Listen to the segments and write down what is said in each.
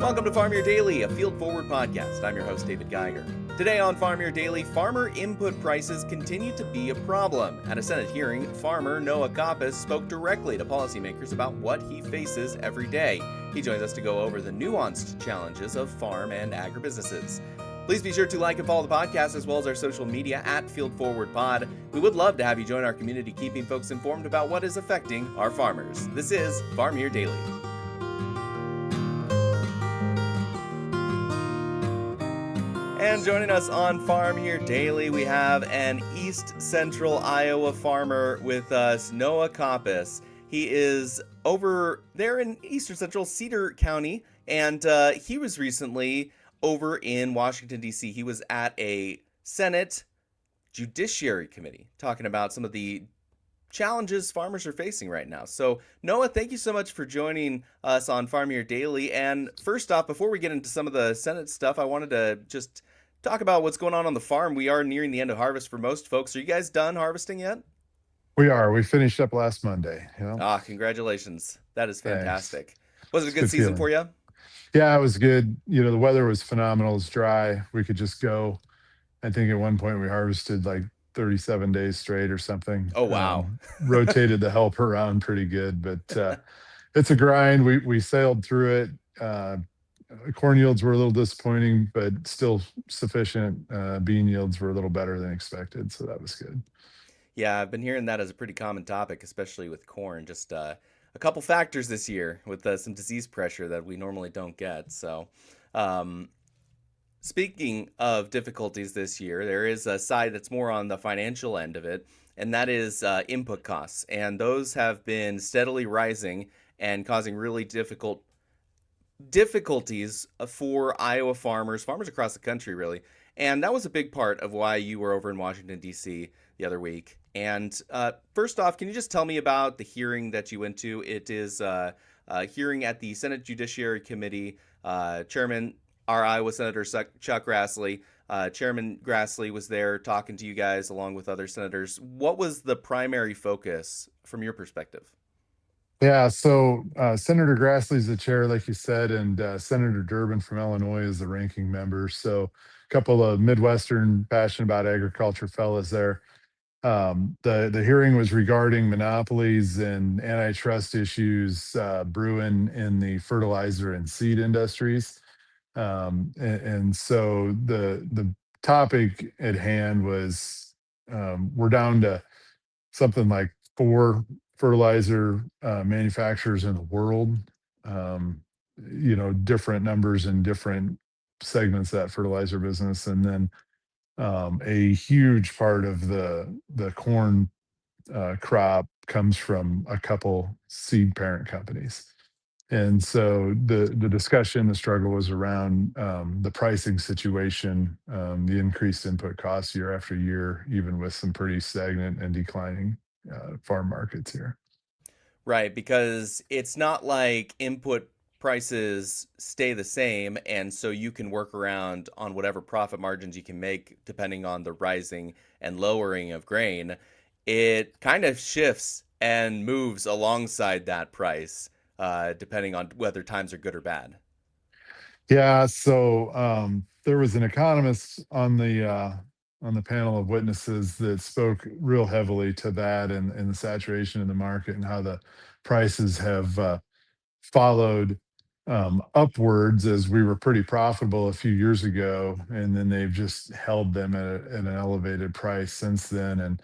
Welcome to Farm Your Daily, a field forward podcast. I'm your host, David Geiger. Today on Farm Your Daily, farmer input prices continue to be a problem. At a Senate hearing, farmer Noah Coppess spoke directly to policymakers about what he faces every day. He joins us to go over the nuanced challenges of farm and agribusinesses. Please be sure to like and follow the podcast as well as our social media at Field Forward Pod. We would love to have you join our community, keeping folks informed about what is affecting our farmers. This is Farm Your Daily. And joining us on Farm Here Daily, we have an East Central Iowa farmer with us, Noah Coppess. He is over there in Eastern Central Cedar County, and he was recently over in Washington, D.C. He was at a Senate Judiciary Committee talking about some of the challenges farmers are facing right now. So, Noah, thank you so much for joining us on Farm Here Daily. And first off, before we get into some of the Senate stuff, I wanted to just talk about what's going on the farm. We are nearing the end of harvest for most folks. Are you guys done harvesting yet? We are. We finished up last Monday. Congratulations. That is fantastic. Thanks. Was it a good season for you? Yeah, it was good. The weather was phenomenal. It was dry. We could just go. I think at one point we harvested like 37 days straight or something. Oh, wow. Rotated the help around pretty good, but it's a grind. We sailed through it. Corn yields were a little disappointing, but still sufficient. Bean yields were a little better than expected, so that was good. Yeah, I've been hearing that as a pretty common topic, especially with corn. Just a couple factors this year with some disease pressure that we normally don't get. So, speaking of difficulties this year, there is a side that's more on the financial end of it, and that is input costs. And those have been steadily rising and causing really difficulties for Iowa farmers across the country, really. And that was a big part of why you were over in Washington, D.C. the other week. And first off, can you just tell me about the hearing that you went to? It is a hearing at the Senate Judiciary Committee. Chairman, our Iowa Senator Chuck Grassley. Chairman Grassley was there talking to you guys along with other senators. What was the primary focus from your perspective? Yeah, so Senator Grassley's the chair, like you said, and Senator Durbin from Illinois is the ranking member. So a couple of Midwestern passionate about agriculture fellas there. The hearing was regarding monopolies and antitrust issues brewing in the fertilizer and seed industries. And so the topic at hand was we're down to something like 4 fertilizer manufacturers in the world. Different numbers in different segments of that fertilizer business, and then a huge part of the corn crop comes from a couple seed parent companies. And so the discussion, the struggle was around the pricing situation, the increased input costs year after year, even with some pretty stagnant and declining farm markets here. Right, because it's not like input prices stay the same, and so you can work around on whatever profit margins you can make depending on the rising and lowering of grain. It kind of shifts and moves alongside that price, depending on whether times are good or bad. Yeah, so there was an economist on the panel of witnesses that spoke real heavily to that and the saturation in the market and how the prices have followed upwards as we were pretty profitable a few years ago, and then they've just held them at an elevated price since then. And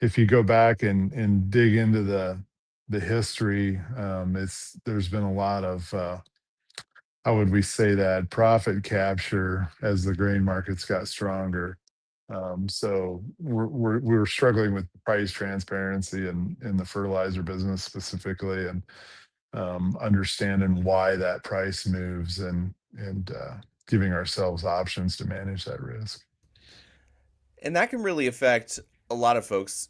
if you go back and dig into the history, there's been a lot of how would we say that profit capture as the grain markets got stronger. So we're struggling with price transparency in the fertilizer business specifically, and understanding why that price moves and giving ourselves options to manage that risk. And that can really affect a lot of folks,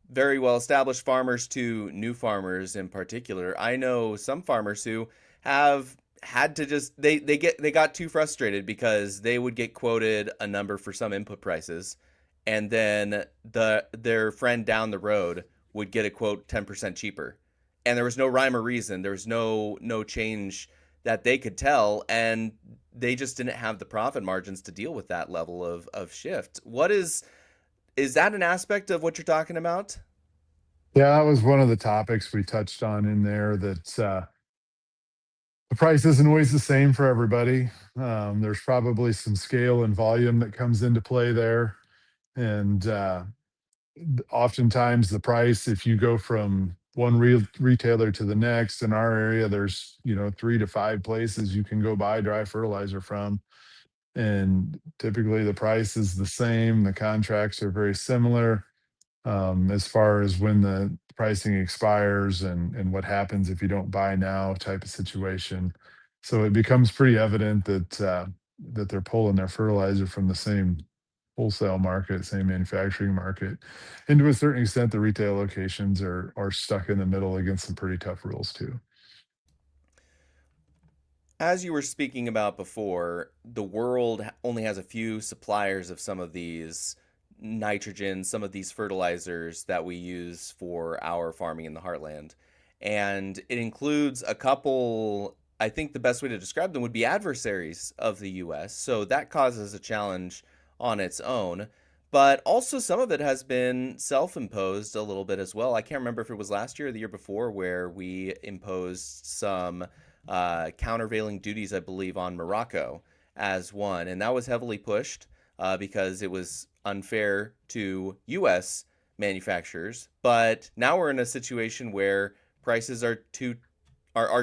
very well established farmers to new farmers in particular. I know some farmers who have had to just they got too frustrated because they would get quoted a number for some input prices, and then their friend down the road would get a quote 10% cheaper, and there was no rhyme or reason. There was no change that they could tell, and they just didn't have the profit margins to deal with that level of shift. What is that an aspect of what you're talking about? Yeah, that was one of the topics we touched on in there, that the price isn't always the same for everybody. There's probably some scale and volume that comes into play there. And oftentimes the price, if you go from one retailer to the next, in our area, there's, 3 to 5 places you can go buy dry fertilizer from. And typically the price is the same. The contracts are very similar, as far as when the pricing expires and what happens if you don't buy now type of situation. So it becomes pretty evident that they're pulling their fertilizer from the same wholesale market, same manufacturing market. And to a certain extent, the retail locations are stuck in the middle against some pretty tough rules too. As you were speaking about before, the world only has a few suppliers of some of these nitrogen, some of these fertilizers that we use for our farming in the heartland. And it includes a couple, I think the best way to describe them would be adversaries of the US. So that causes a challenge on its own. But also, some of it has been self imposed a little bit as well. I can't remember if it was last year or the year before where we imposed some countervailing duties, I believe, on Morocco as one, and that was heavily pushed because it was unfair to U.S. manufacturers. But now we're in a situation where prices are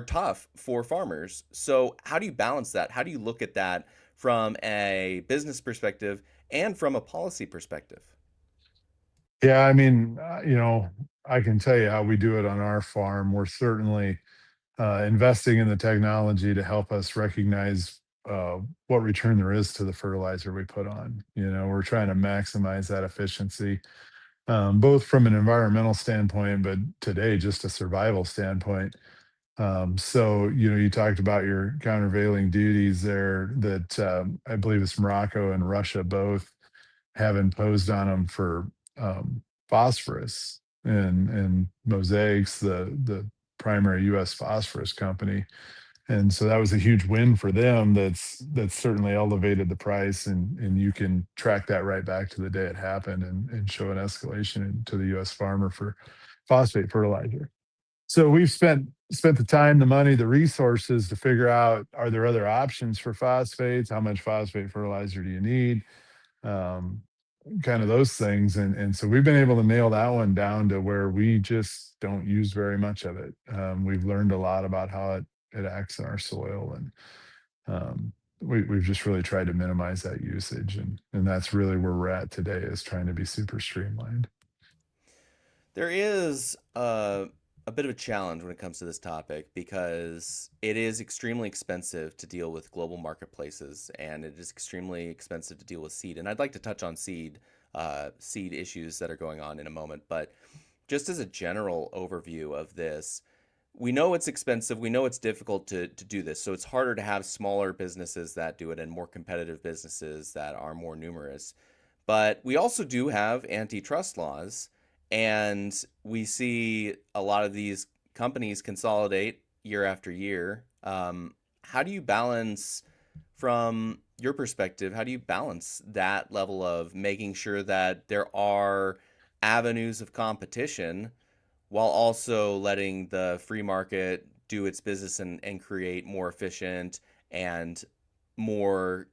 tough for farmers. So how do you balance that? How do you look at that from a business perspective and from a policy perspective? Yeah, I mean, I can tell you how we do it on our farm. We're certainly investing in the technology to help us recognize what return there is to the fertilizer we put on. We're trying to maximize that efficiency, both from an environmental standpoint, but today just a survival standpoint. So, you talked about your countervailing duties there, that I believe it's Morocco and Russia both have imposed on them for phosphorus, and Mosaic's the primary U.S. phosphorus company. And so that was a huge win for them. That's certainly elevated the price, and you can track that right back to the day it happened, and show an escalation to the U.S. farmer for phosphate fertilizer. So we've spent the time, the money, the resources to figure out, are there other options for phosphates? How much phosphate fertilizer do you need? Um, Kind of those things. And so we've been able to nail that one down to where we just don't use very much of it. We've learned a lot about how it acts in our soil, and we've just really tried to minimize that usage, and that's really where we're at today, is trying to be super streamlined. There is a bit of a challenge when it comes to this topic because it is extremely expensive to deal with global marketplaces, and it is extremely expensive to deal with seed. And I'd like to touch on seed issues that are going on in a moment. But just as a general overview of this, we know it's expensive. We know it's difficult to do this. So it's harder to have smaller businesses that do it and more competitive businesses that are more numerous. But we also do have antitrust laws, and we see a lot of these companies consolidate year after year. How do you balance, from your perspective, how do you balance that level of making sure that there are avenues of competition while also letting the free market do its business and create more efficient and more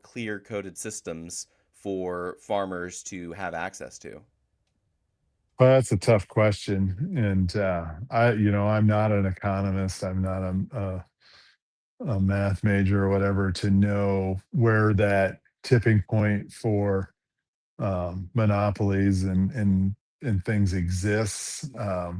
clear coded systems for farmers to have access to? Well, that's a tough question. And I'm not an economist. I'm not a math major or whatever to know where that tipping point for monopolies and things exists. Uh,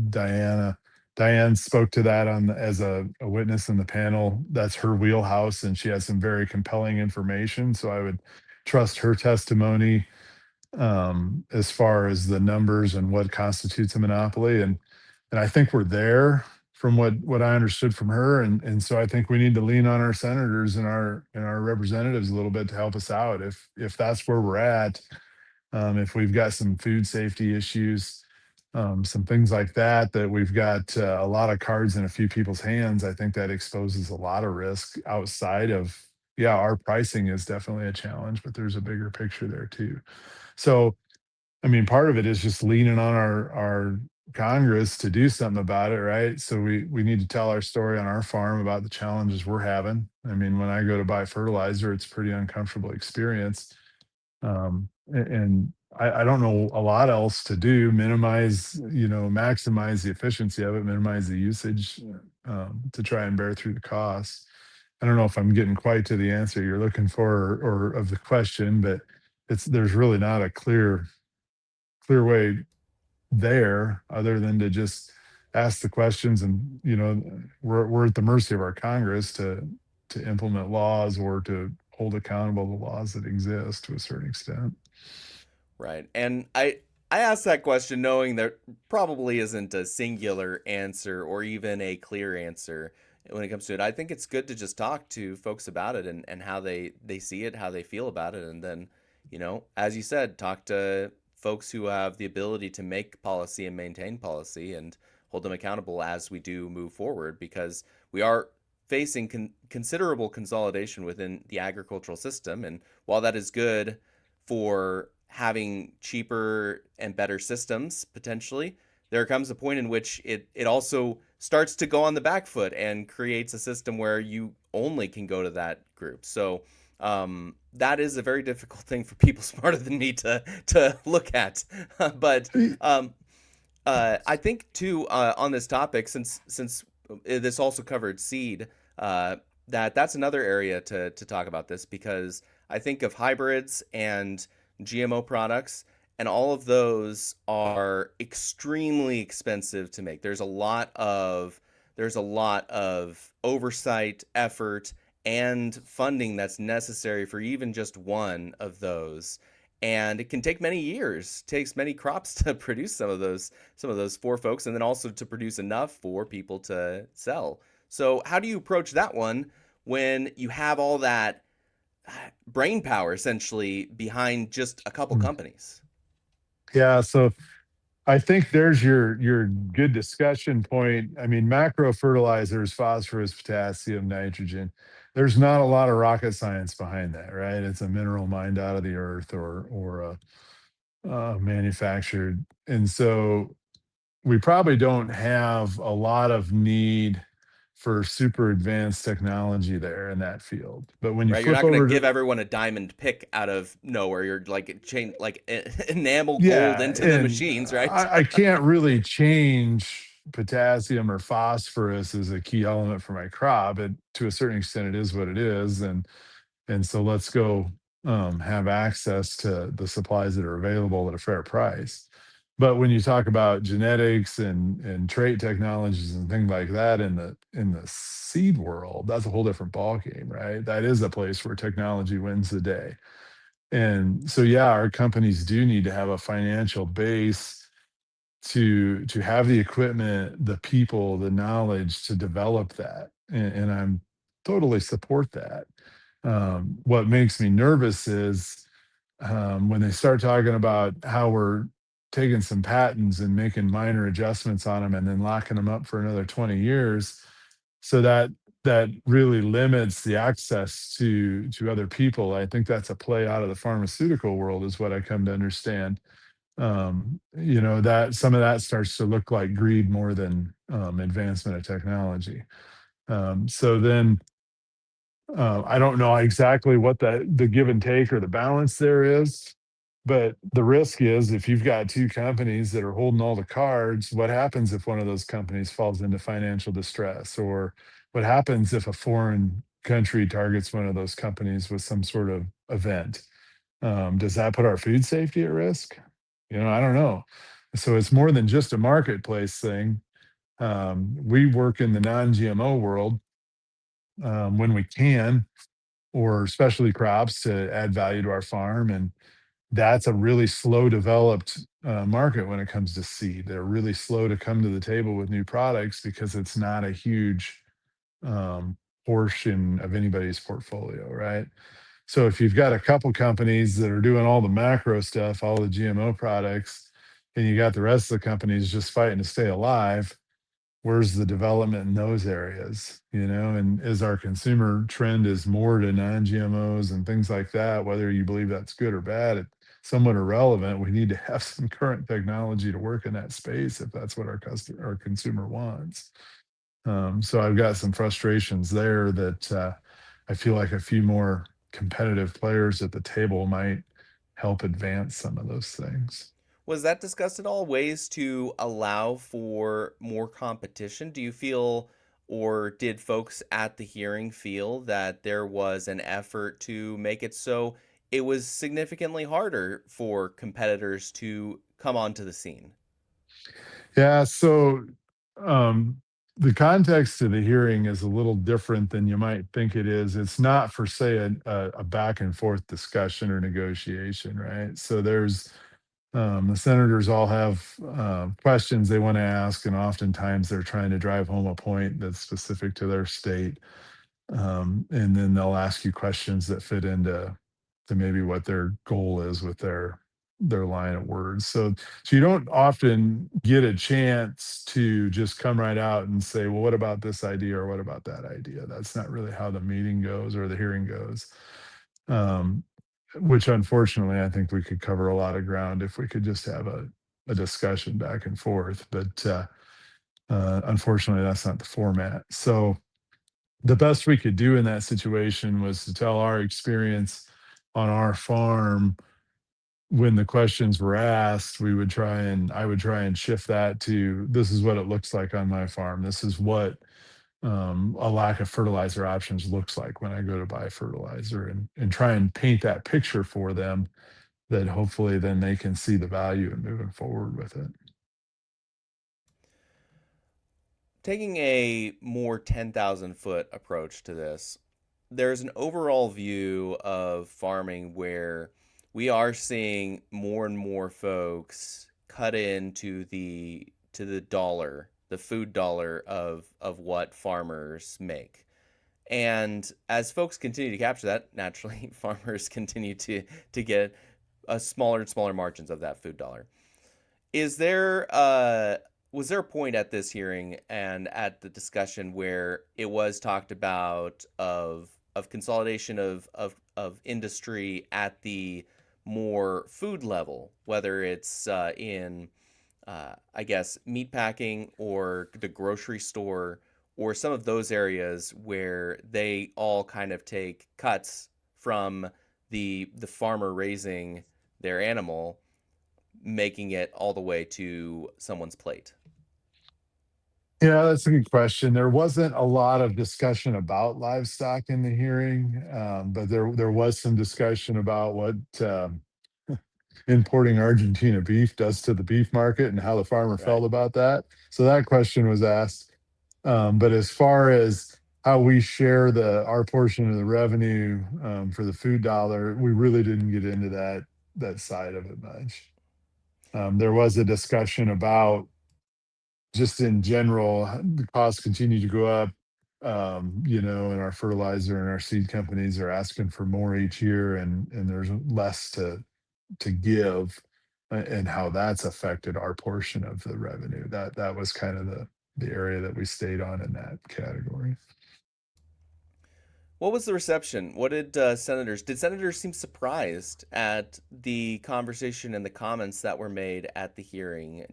Diana Diane spoke to that as a witness in the panel. That's her wheelhouse, and she has some very compelling information. So I would trust her testimony, as far as the numbers and what constitutes a monopoly. And I think we're there from what I understood from her. And so I think we need to lean on our senators and our representatives a little bit to help us out if that's where we're at. If we've got some food safety issues, some things like that, that we've got a lot of cards in a few people's hands. I think that exposes a lot of risk outside of, yeah, our pricing is definitely a challenge, but there's a bigger picture there too. So, I mean, part of it is just leaning on our Congress to do something about it, right? So we need to tell our story on our farm about the challenges we're having. I mean, when I go to buy fertilizer, it's a pretty uncomfortable experience. And I don't know a lot else to do. Minimize, maximize the efficiency of it, minimize the usage, to try and bear through the costs. I don't know if I'm getting quite to the answer you're looking for, or of the question, but there's really not a clear way there other than to just ask the questions. And we're at the mercy of our Congress to implement laws or to hold accountable the laws that exist to a certain extent. Right. And I asked that question knowing there probably isn't a singular answer or even a clear answer when it comes to it. I think it's good to just talk to folks about it and how they see it, how they feel about it, and then, as you said, talk to folks who have the ability to make policy and maintain policy and hold them accountable as we do move forward because we are facing considerable consolidation within the agricultural system. And while that is good for having cheaper and better systems potentially, there comes a point in which it also starts to go on the back foot and creates a system where you only can go to that group. So that is a very difficult thing for people smarter than me to look at. But I think too on this topic, since this also covered seed, that's another area to talk about this because I think of hybrids and GMO products, and all of those are extremely expensive to make. There's a lot of oversight, effort, and funding that's necessary for even just one of those. And it can take many years, takes many crops to produce some of those for folks, and then also to produce enough for people to sell. So how do you approach that one when you have all that brain power essentially behind just a couple Mm. companies? Yeah, so I think there's your good discussion point. I mean, macro fertilizers, phosphorus, potassium, nitrogen. There's not a lot of rocket science behind that, right? It's a mineral mined out of the earth, or manufactured, and so we probably don't have a lot of need for super advanced technology there in that field. But when you Right, you're flip not going to over to, give everyone a diamond pick out of nowhere. You're like chain like enamel gold yeah, into the and machines, right? I can't really change potassium or phosphorus as a key element for my crop. It, to a certain extent, it is what it is, and so let's go, have access to the supplies that are available at a fair price. But when you talk about genetics and trait technologies and things like that in the seed world, that's a whole different ballgame, right? That is a place where technology wins the day. And so, yeah, our companies do need to have a financial base to have the equipment, the people, the knowledge to develop that, and I'm totally support that. What makes me nervous is, when they start talking about how we're taking some patents and making minor adjustments on them and then locking them up for another 20 years, so that really limits the access to other people. I think that's a play out of the pharmaceutical world, is what I come to understand. That some of that starts to look like greed more than, advancement of technology. So then, I don't know exactly what the give and take or the balance there is, but the risk is, if you've got two companies that are holding all the cards, what happens if one of those companies falls into financial distress? Or what happens if a foreign country targets one of those companies with some sort of event? Does that put our food safety at risk? I don't know. So it's more than just a marketplace thing. We work in the non-GMO world, when we can, or specialty crops to add value to our farm. And that's a really slow developed, market when it comes to seed. They're really slow to come to the table with new products because it's not a huge, um, portion of anybody's portfolio, right? So if you've got a couple companies that are doing all the macro stuff, all the GMO products, and you got the rest of the companies just fighting to stay alive. Where's the development in those areas, and is our consumer trend is more to non-GMOs and things like that, whether you believe that's good or bad, it's somewhat irrelevant. We need to have some current technology to work in that space if that's what our consumer wants. So I've got some frustrations there that I feel like a few more competitive players at the table might help advance some of those things. Was that discussed at all? Ways to allow for more competition? Do you feel, or did folks at the hearing feel that there was an effort to make it so it was significantly harder for competitors to come onto the scene? Yeah, so um, the context of the hearing is a little different than you might think it is. It's not for, say, a back and forth discussion or negotiation, right? So the senators all have questions they want to ask, and oftentimes they're trying to drive home a point that's specific to their state. And then they'll ask you questions that fit into maybe what their goal is with their line of words. So you don't often get a chance to just come right out and say, well, what about this idea or what about that idea? That's not really how the meeting goes or the hearing goes. Um, which unfortunately I think we could cover a lot of ground if we could just have a discussion back and forth. But unfortunately that's not the format. So the best we could do in that situation was to tell our experience on our farm. When the questions were asked, I would try and shift that to, this is what it looks like on my farm. This is what a lack of fertilizer options looks like when I go to buy fertilizer, and try and paint that picture for them that hopefully then they can see the value in moving forward with it. Taking a more 10,000 foot approach to this, there's an overall view of farming where we are seeing more and more folks cut into the dollar, the food dollar of what farmers make. And as folks continue to capture that, naturally farmers continue to get a smaller and smaller margins of that food dollar. Is there was there a point at this hearing and at the discussion where it was talked about of consolidation of industry at the more food level, whether it's in I guess meat packing or the grocery store or some of those areas where they all kind of take cuts from the farmer raising their animal, making it all the way to someone's plate? Yeah, that's a good question. There wasn't a lot of discussion about livestock in the hearing, but there was some discussion about what importing Argentina beef does to the beef market and how the farmer Right. felt about that. So that question was asked. But as far as how we share our portion of the revenue for the food dollar, we really didn't get into that side of it much. There was a discussion about just in general, the costs continue to go up. And our fertilizer and our seed companies are asking for more each year, and there's less to give, and how that's affected our portion of the revenue. That was kind of the area that we stayed on in that category. What was the reception? What did senators seem surprised at the conversation and the comments that were made at the hearing?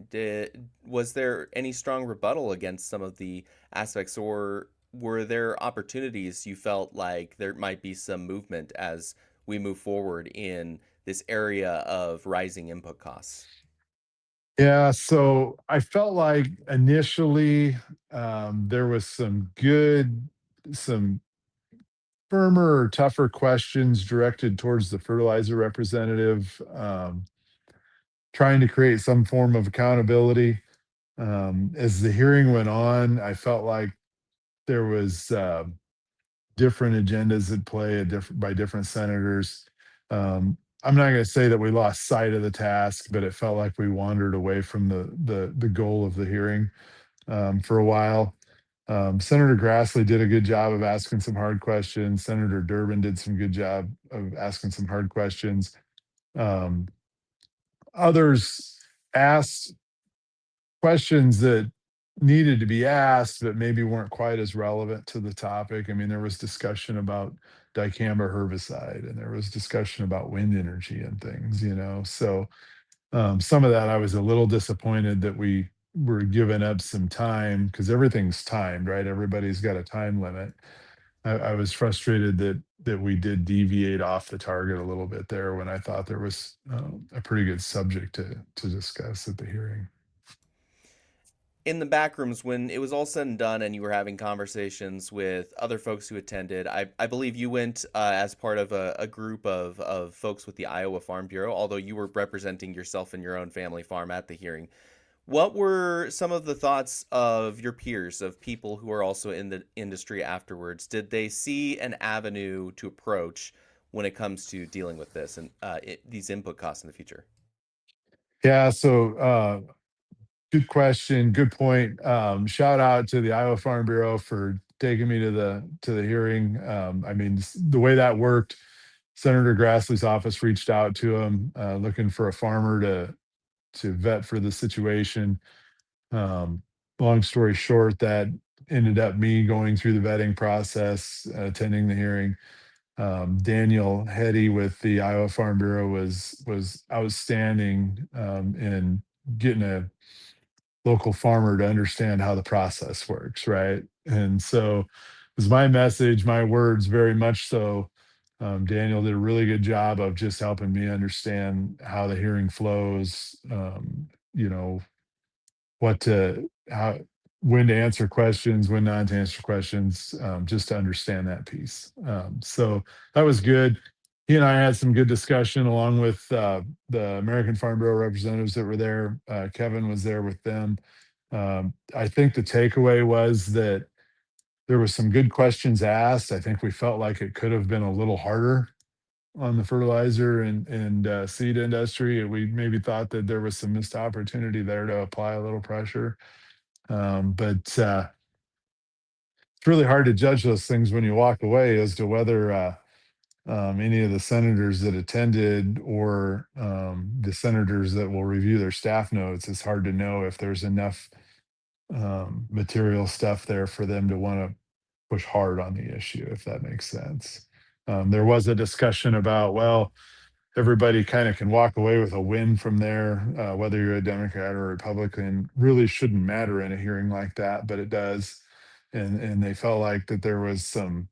Was there any strong rebuttal against some of the aspects, or were there opportunities you felt like there might be some movement as we move forward in this area of rising input costs? Yeah, so I felt like initially there was some firmer or tougher questions directed towards the fertilizer representative, trying to create some form of accountability. As the hearing went on, I felt like there was different agendas at play by different senators. I'm not going to say that we lost sight of the task, but it felt like we wandered away from the goal of the hearing for a while. Senator Grassley did a good job of asking some hard questions. Senator Durbin did some good job of asking some hard questions. Um, Others asked questions that needed to be asked, but maybe weren't quite as relevant to the topic. I mean, there was discussion about dicamba herbicide, and there was discussion about wind energy and things, So some of that I was a little disappointed that we were giving up some time because everything's timed, right? Everybody's got a time limit. I was frustrated that we did deviate off the target a little bit there when I thought there was a pretty good subject to discuss at the hearing. In the back rooms, when it was all said and done and you were having conversations with other folks who attended, I believe you went as part of a group of folks with the Iowa Farm Bureau, although you were representing yourself and your own family farm at the hearing. What were some of the thoughts of your peers, of people who are also in the industry afterwards? Did they see an avenue to approach when it comes to dealing with this and these input costs in the future? Yeah, so good question, good point. Shout out to the Iowa Farm Bureau for taking me to the hearing. I mean, the way that worked, Senator Grassley's office reached out to him looking for a farmer to vet for the situation. Um, Long story short, that ended up me going through the vetting process, attending the hearing. Daniel Hetty with the Iowa Farm Bureau was outstanding in getting a local farmer to understand how the process works, right? And so it was my message, my words, very much so. Daniel did a really good job of just helping me understand how the hearing flows, you know, what to how when to answer questions, when not to answer questions, just to understand that piece. So that was good. He and I had some good discussion along with the American Farm Bureau representatives that were there. Kevin was there with them. I think the takeaway was that there was some good questions asked. I think we felt like it could have been a little harder on the fertilizer and seed industry. We maybe thought that there was some missed opportunity there to apply a little pressure. But it's really hard to judge those things when you walk away as to whether any of the senators that attended or the senators that will review their staff notes. It's hard to know if there's enough material stuff there for them to want to push hard on the issue, if that makes sense. There was a discussion about, well, everybody kind of can walk away with a win from there, whether you're a Democrat or a Republican, really shouldn't matter in a hearing like that, but it does. And they felt like that there was some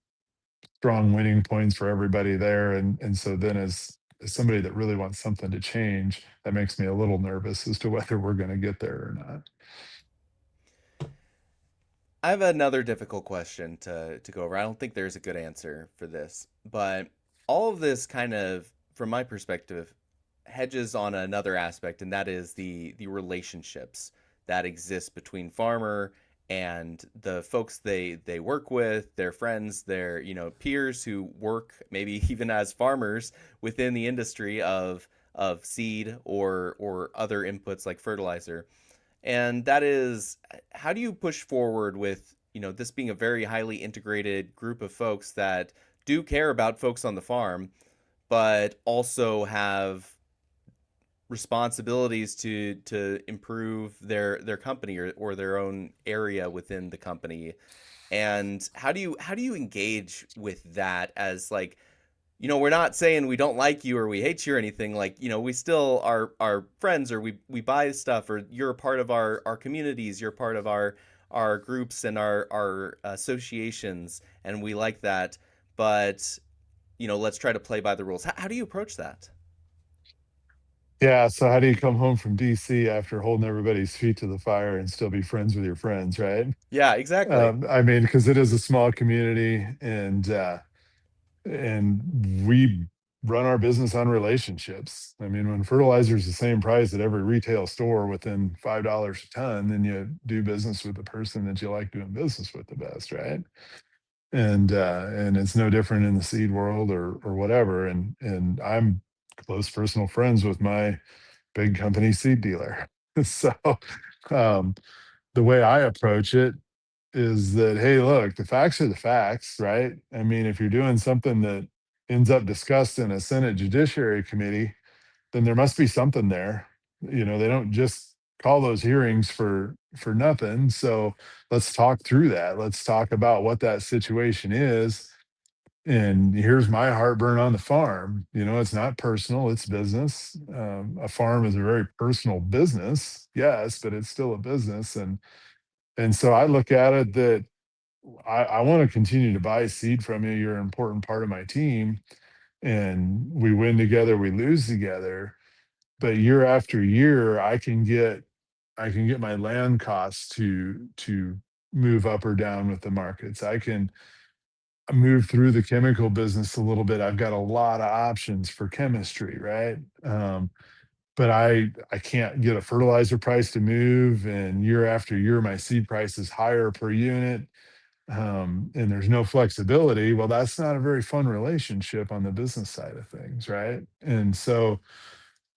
strong winning points for everybody there. And so then as somebody that really wants something to change, that makes me a little nervous as to whether we're going to get there or not. I have another difficult question to go over. I don't think there's a good answer for this, but all of this kind of, from my perspective, hedges on another aspect, and that is the relationships that exist between farmer and the folks they work with, their friends, their peers who work maybe even as farmers within the industry of seed or other inputs like fertilizer. And that is, how do you push forward with this being a very highly integrated group of folks that do care about folks on the farm, but also have responsibilities to improve their company or their own area within the company. And how do you engage with that as, like, we're not saying we don't like you or we hate you or anything. Like, we still are friends, or we buy stuff, or you're a part of our communities, you're part of our groups and our associations, and we like that. But, let's try to play by the rules. How do you approach that? Yeah. So how do you come home from DC after holding everybody's feet to the fire and still be friends with your friends, right? Yeah, exactly. I mean, because it is a small community, and we run our business on relationships. I mean, when fertilizer is the same price at every retail store within $5 a ton, then you do business with the person that you like doing business with the best, right? And it's no different in the seed world or whatever. And I'm close personal friends with my big company seed dealer. So um, the way I approach it is that, hey, look, the facts are the facts, right? I mean, if you're doing something that ends up discussed in a Senate Judiciary Committee, then there must be something there. They don't just call those hearings for nothing. So let's talk through that. Let's talk about what that situation is. And here's my heartburn on the farm. It's not personal, it's business. A farm is a very personal business, yes, but it's still a business. And so I look at it that I want to continue to buy seed from you. You're an important part of my team. And we win together, we lose together. But year after year, I can get my land costs to move up or down with the markets. I can move through the chemical business a little bit. I've got a lot of options for chemistry, right? But I can't get a fertilizer price to move, and year after year, my seed price is higher per unit, and there's no flexibility. Well, that's not a very fun relationship on the business side of things, right? And so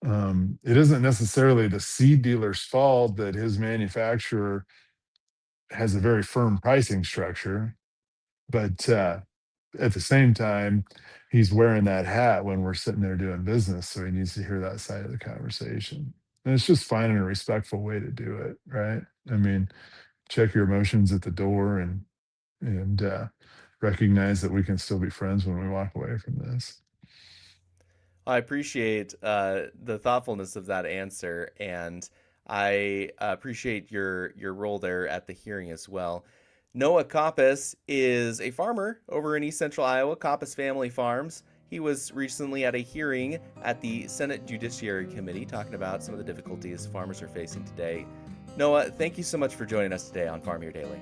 it isn't necessarily the seed dealer's fault that his manufacturer has a very firm pricing structure, but at the same time, he's wearing that hat when we're sitting there doing business, so he needs to hear that side of the conversation. And it's just finding a respectful way to do it, right? I mean, check your emotions at the door and recognize that we can still be friends when we walk away from this. I appreciate the thoughtfulness of that answer, and I appreciate your role there at the hearing as well. Noah Coppess is a farmer over in East Central Iowa, Coppess Family Farms. He was recently at a hearing at the Senate Judiciary Committee talking about some of the difficulties farmers are facing today. Noah, thank you so much for joining us today on Farm Here Daily.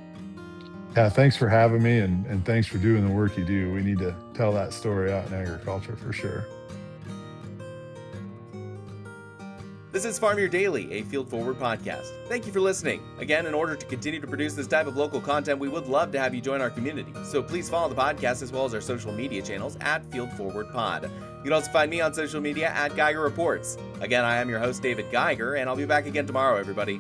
Yeah, thanks for having me, and thanks for doing the work you do. We need to tell that story out in agriculture for sure. This is Farm Your Daily, a Field Forward podcast. Thank you for listening. Again, in order to continue to produce this type of local content, we would love to have you join our community. So please follow the podcast as well as our social media channels at Field Forward Pod. You can also find me on social media at Geiger Reports. Again, I am your host, David Geiger, and I'll be back again tomorrow, everybody.